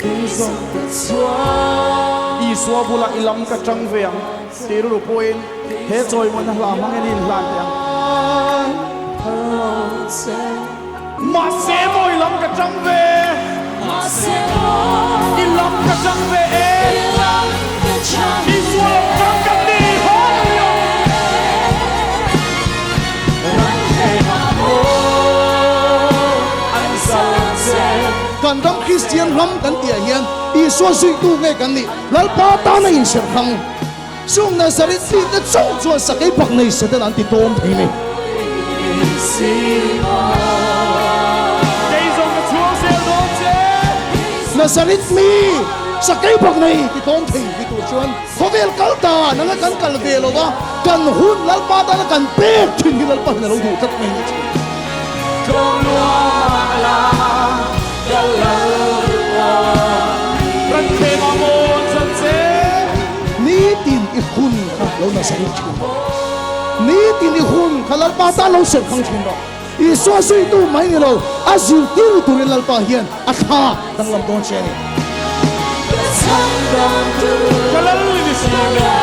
i suwa bula ilam ka chang veang tiru poin he choi mon hla mangen in hlan yang MAHSE mo ilam ka chang ve ilam ka chang ve i suwa chang ka ni ho kan dam Christian ram kan tia hian i so sui tu nge kan ni lal pa ta na in ser khang sung na sarit si na chong chua sakai bak nei sa dan anti tom thei ni na sarit mi sakai bak nei ti tom thei ti tu chuan khovel kal ta na nga kan kal ve lo wa kan hun lal pa ta na kan pe thin hi lal pa na lo du tat nei ni ni tin i hun kha lo na sai chin ni tin i hun khalal pa ta lo ser khang chin do i so sui tu mai ni lo azil tir tu ri lal pa hian a kha dang lam don che ni kalal ni si